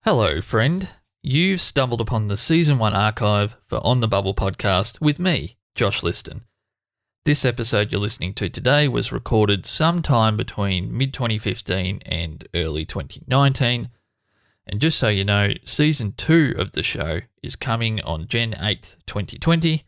Hello, friend. You've stumbled upon the Season 1 archive for On the Bubble podcast with me, Josh Liston. This episode you're listening to today was recorded sometime between mid-2015 and early 2019. And just so you know, Season 2 of the show is coming on Jan 8th, 2020.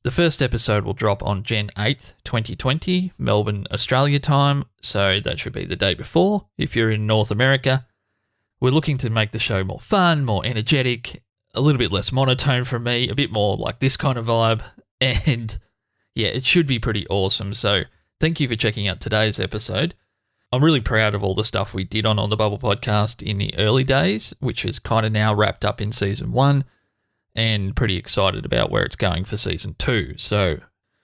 The first episode will drop on Jan 8th, 2020, Melbourne, Australia time, so that should be the day before if you're in North America. We're looking to make the show more fun, more energetic, a little bit less monotone from me, a bit more like this kind of vibe, and yeah, it should be pretty awesome. So thank you for checking out today's episode. I'm really proud of all the stuff we did on the Bubble podcast in the early days, which is kind of now wrapped up in Season 1, and pretty excited about where it's going for Season 2. So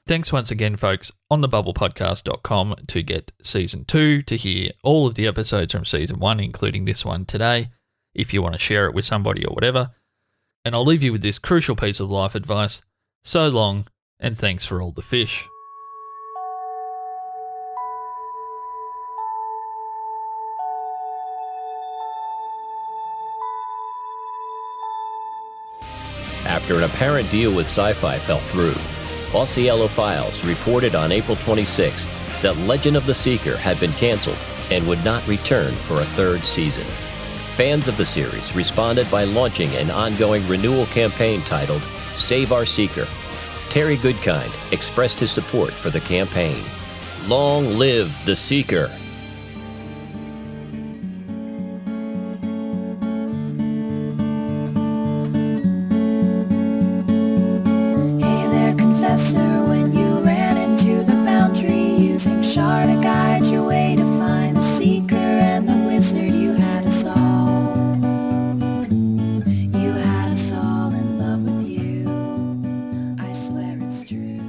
thanks once again, folks, on thebubblepodcast.com to get Season 2, to hear all of the episodes from Season 1, including this one today, if you want to share it with somebody or whatever. And I'll leave you with this crucial piece of life advice. So long, and thanks for all the fish. After an apparent deal with Sci-Fi fell through, Aussiello Files reported on April 26 that Legend of the Seeker had been canceled and would not return for a third season. Fans of the series responded by launching an ongoing renewal campaign titled Save Our Seeker. Terry Goodkind expressed his support for the campaign. Long live the Seeker!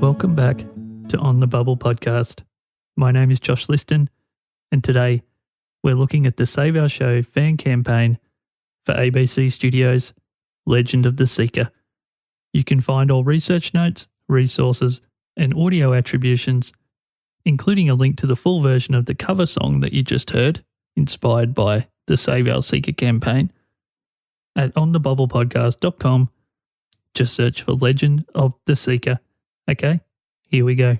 Welcome back to On the Bubble podcast. My name is Josh Liston, and today we're looking at the Save Our Show fan campaign for ABC Studios' Legend of the Seeker. You can find all research notes, resources, and audio attributions, including a link to the full version of the cover song that you just heard, inspired by the Save Our Seeker campaign, at onthebubblepodcast.com. Just search for Legend of the Seeker. Okay, here we go.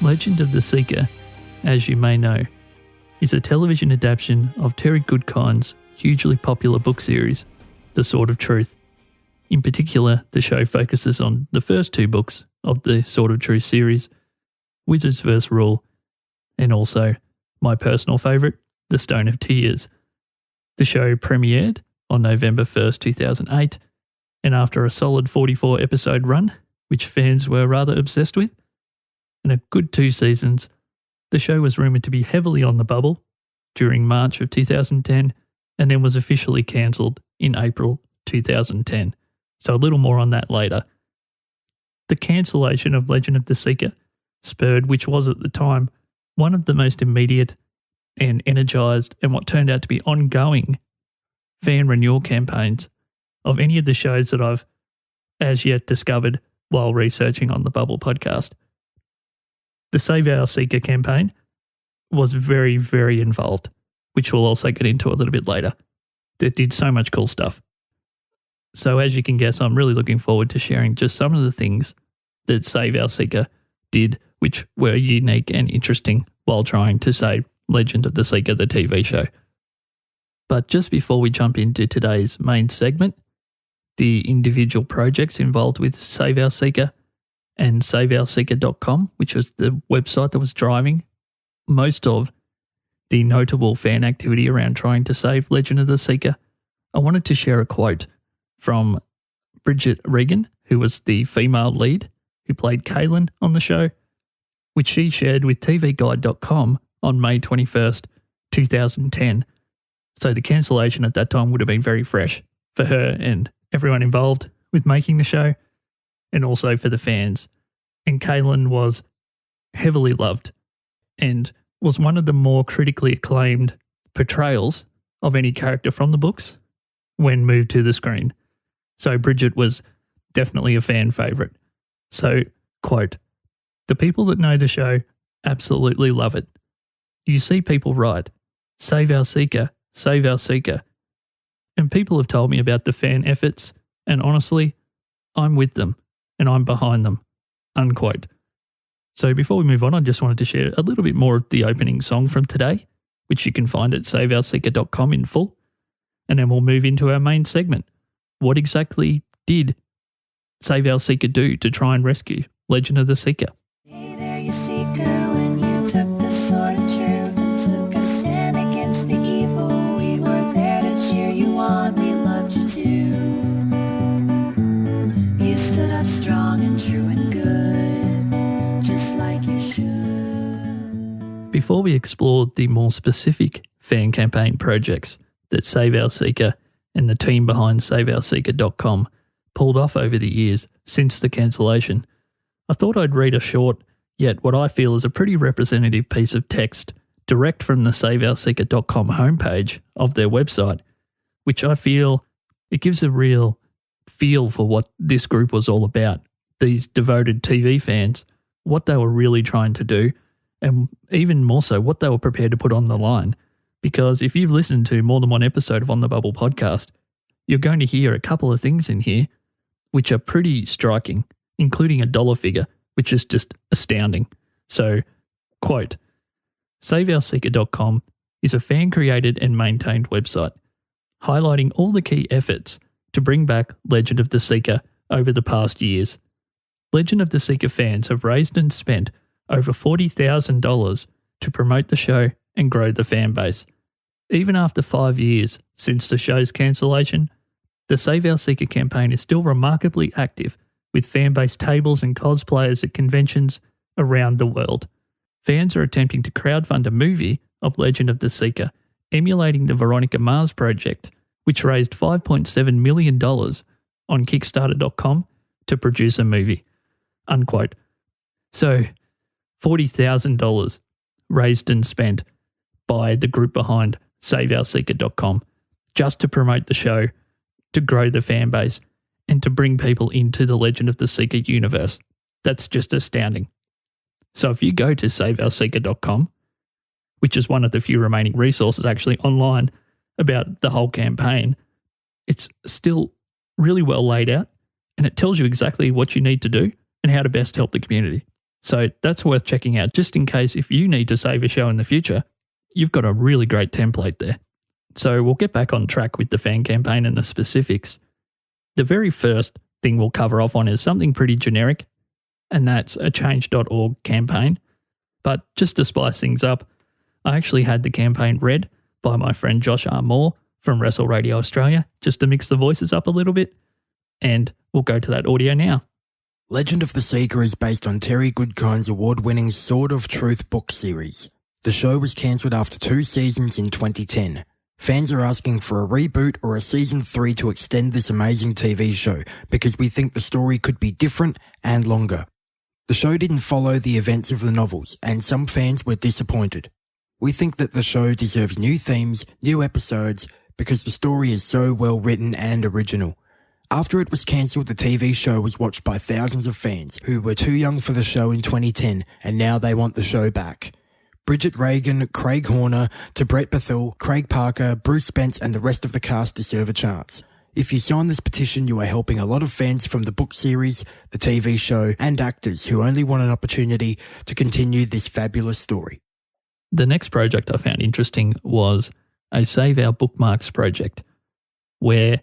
Legend of the Seeker, as you may know, is a television adaptation of Terry Goodkind's hugely popular book series, The Sword of Truth. In particular, the show focuses on the first two books of the Sword of Truth series, Wizards vs. Rule, and also my personal favourite, The Stone of Tears. The show premiered on November 1st, 2008, and after a solid 44-episode run, which fans were rather obsessed with, and a good 2 seasons, the show was rumoured to be heavily on the bubble during March of 2010, and then was officially cancelled in April 2010. So a little more on that later. The cancellation of Legend of the Seeker spurred, which was at the time, one of the most immediate and energised and what turned out to be ongoing fan renewal campaigns of any of the shows that I've as yet discovered while researching on the Bubble podcast. The Save Our Seeker campaign was very, very involved, which we'll also get into a little bit later. It did so much cool stuff. So as you can guess, I'm really looking forward to sharing just some of the things that Save Our Seeker did, which were unique and interesting while trying to save Legend of the Seeker, the TV show. But just before we jump into today's main segment, the individual projects involved with Save Our Seeker and SaveOurSeeker.com, which was the website that was driving most of the notable fan activity around trying to save Legend of the Seeker, I wanted to share a quote from Bridget Regan, who was the female lead who played Kaylin on the show, which she shared with TVGuide.com on May 21st, 2010. So the cancellation at that time would have been very fresh for her and everyone involved with making the show, and also for the fans. And Kaylin was heavily loved and was one of the more critically acclaimed portrayals of any character from the books when moved to the screen. So Bridget was definitely a fan favourite. So, quote, "The people that know the show absolutely love it. You see people write, 'Save our Seeker, save our Seeker.' And people have told me about the fan efforts, and honestly, I'm with them and I'm behind them." Unquote. So before we move on, I just wanted to share a little bit more of the opening song from today, which you can find at saveourseeker.com in full. And then we'll move into our main segment. What exactly did Save Our Seeker do to try and rescue Legend of the Seeker? Hey there, you seeker, when you took the sword of truth and took a stand against the evil, we were there to cheer you on, we loved you too. You stood up strong and true and good, just like you should. Before we explore the more specific fan campaign projects that Save Our Seeker and the team behind SaveOurSeeker.com pulled off over the years since the cancellation, I thought I'd read a short, yet what I feel is a pretty representative piece of text direct from the SaveOurSeeker.com homepage of their website, which I feel it gives a real feel for what this group was all about, these devoted TV fans, what they were really trying to do, and even more so, what they were prepared to put on the line. Because if you've listened to more than one episode of On the Bubble podcast, you're going to hear a couple of things in here which are pretty striking, including a dollar figure, which is just astounding. So, quote, SaveOurSeeker.com is a fan-created and maintained website highlighting all the key efforts to bring back Legend of the Seeker over the past years. Legend of the Seeker fans have raised and spent over $40,000 to promote the show and grow the fan base. Even after 5 years since the show's cancellation, the Save Our Seeker campaign is still remarkably active, with fan-based tables and cosplayers at conventions around the world. Fans are attempting to crowdfund a movie of Legend of the Seeker, emulating the Veronica Mars project, which raised $5.7 million on Kickstarter.com to produce a movie. Unquote. So, $40,000 raised and spent by the group behind SaveOurSeeker.com just to promote the show, to grow the fan base, and to bring people into the Legend of the Seeker universe. That's just astounding. So if you go to SaveOurSeeker.com, which is one of the few remaining resources actually online about the whole campaign, it's still really well laid out, and it tells you exactly what you need to do and how to best help the community. So that's worth checking out, just in case if you need to save a show in the future, you've got a really great template there. So we'll get back on track with the fan campaign and the specifics. The very first thing we'll cover off on is something pretty generic, and that's a change.org campaign. But just to spice things up, I actually had the campaign read by my friend Josh R. Moore from Wrestle Radio Australia, just to mix the voices up a little bit, and we'll go to that audio now. Legend of the Seeker is based on Terry Goodkind's award-winning Sword of Truth book series. The show was cancelled after 2 seasons in 2010. Fans are asking for a reboot or a season 3 to extend this amazing TV show because we think the story could be different and longer. The show didn't follow the events of the novels, and some fans were disappointed. We think that the show deserves new themes, new episodes, because the story is so well written and original. After it was cancelled, the TV show was watched by thousands of fans who were too young for the show in 2010, and now they want the show back. Bridget Regan, Craig Horner, to Brett Bethel, Craig Parker, Bruce Spence and the rest of the cast deserve a chance. If you sign this petition, you are helping a lot of fans from the book series, the TV show, and actors who only want an opportunity to continue this fabulous story. The next project I found interesting was a Save Our Bookmarks project, where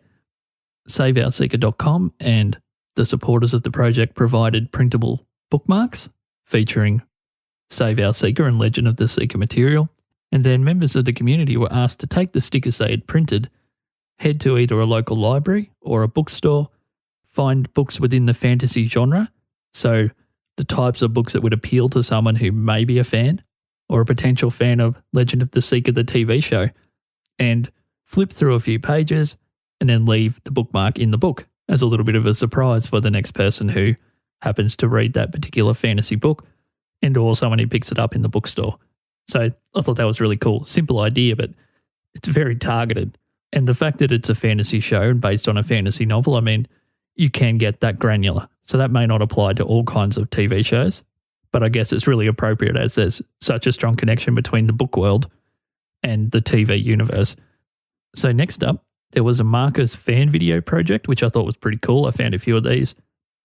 SaveOurSeeker.com and the supporters of the project provided printable bookmarks featuring Save Our Seeker and Legend of the Seeker material, and then members of the community were asked to take the stickers they had printed, head to either a local library or a bookstore, find books within the fantasy genre, so the types of books that would appeal to someone who may be a fan or a potential fan of Legend of the Seeker, the TV show, and flip through a few pages and then leave the bookmark in the book as a little bit of a surprise for the next person who happens to read that particular fantasy book. and or someone who picks it up in the bookstore. So I thought that was really cool. Simple idea, but it's very targeted. And the fact that it's a fantasy show and based on a fantasy novel, I mean, you can get that granular. So that may not apply to all kinds of TV shows, but I guess it's really appropriate as there's such a strong connection between the book world and the TV universe. So next up, there was a Marcus fan video project, which I thought was pretty cool. I found a few of these.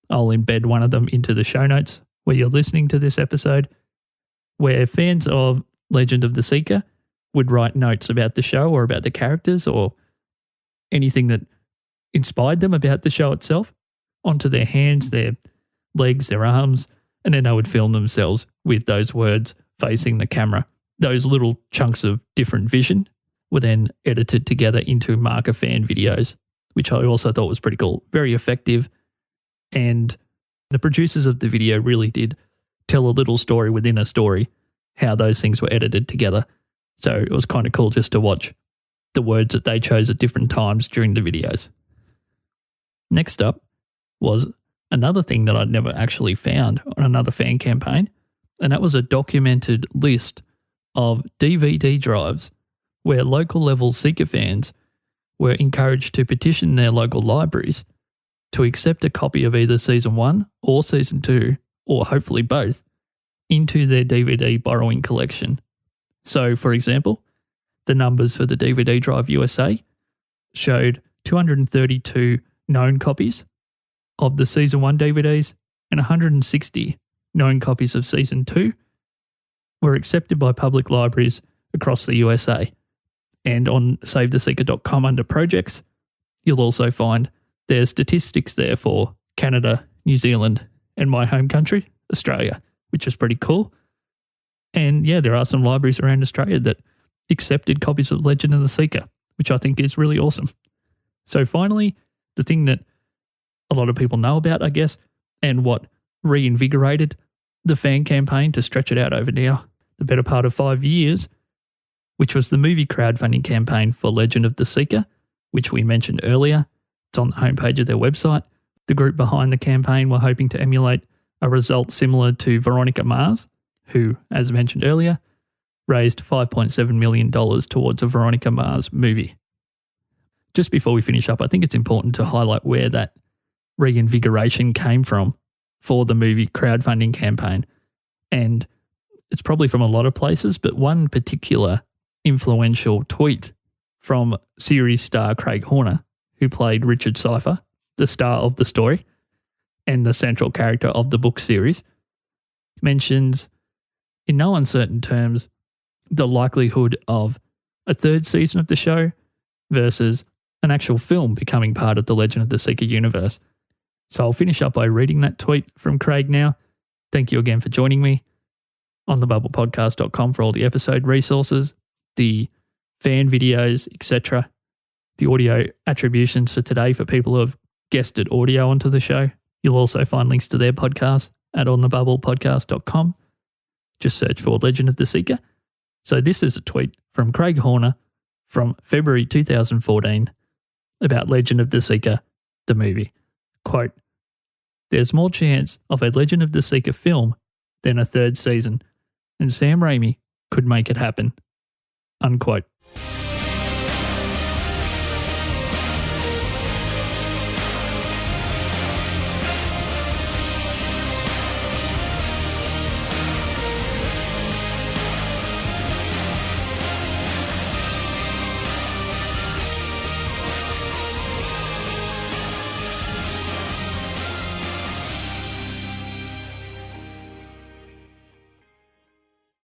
I'll embed one of them into the show notes where you're listening to this episode, where fans of Legend of the Seeker would write notes about the show or about the characters or anything that inspired them about the show itself onto their hands, their legs, their arms, and then they would film themselves with those words facing the camera. Those little chunks of different vision were then edited together into marker fan videos, which I also thought was pretty cool. Very effective. And the producers of the video really did tell a little story within a story, how those things were edited together. So it was kind of cool just to watch the words that they chose at different times during the videos. Next up was another thing that I'd never actually found on another fan campaign, and that was a documented list of DVD drives where local level Seeker fans were encouraged to petition their local libraries to accept a copy of either Season 1 or Season 2, or hopefully both, into their DVD borrowing collection. So, for example, the numbers for the DVD Drive USA showed 232 known copies of the Season 1 DVDs and 160 known copies of Season 2 were accepted by public libraries across the USA. And on SaveTheSeeker.com under projects, you'll also find there's statistics there for Canada, New Zealand, and my home country, Australia, which is pretty cool. And yeah, there are some libraries around Australia that accepted copies of Legend of the Seeker, which I think is really awesome. So finally, the thing that a lot of people know about, I guess, and what reinvigorated the fan campaign to stretch it out over now the better part of 5 years, which was the movie crowdfunding campaign for Legend of the Seeker, which we mentioned earlier. It's on the homepage of their website. The group behind the campaign were hoping to emulate a result similar to Veronica Mars, who, as mentioned earlier, raised $5.7 million towards a Veronica Mars movie. Just before we finish up, I think it's important to highlight where that reinvigoration came from for the movie crowdfunding campaign. And it's probably from a lot of places, but one particular influential tweet from series star Craig Horner, who played Richard Cypher, the star of the story and the central character of the book series, mentions in no uncertain terms the likelihood of a third season of the show versus an actual film becoming part of the Legend of the Seeker universe. So I'll finish up by reading that tweet from Craig now. Thank you again for joining me on thebubblepodcast.com for all the episode resources, the fan videos, etc., the audio attributions for today for people who have guested audio onto the show. You'll also find links to their podcast at onthebubblepodcast.com. Just search for Legend of the Seeker. So this is a tweet from Craig Horner from February 2014 about Legend of the Seeker, the movie. Quote, "There's more chance of a Legend of the Seeker film than a third season, and Sam Raimi could make it happen." Unquote.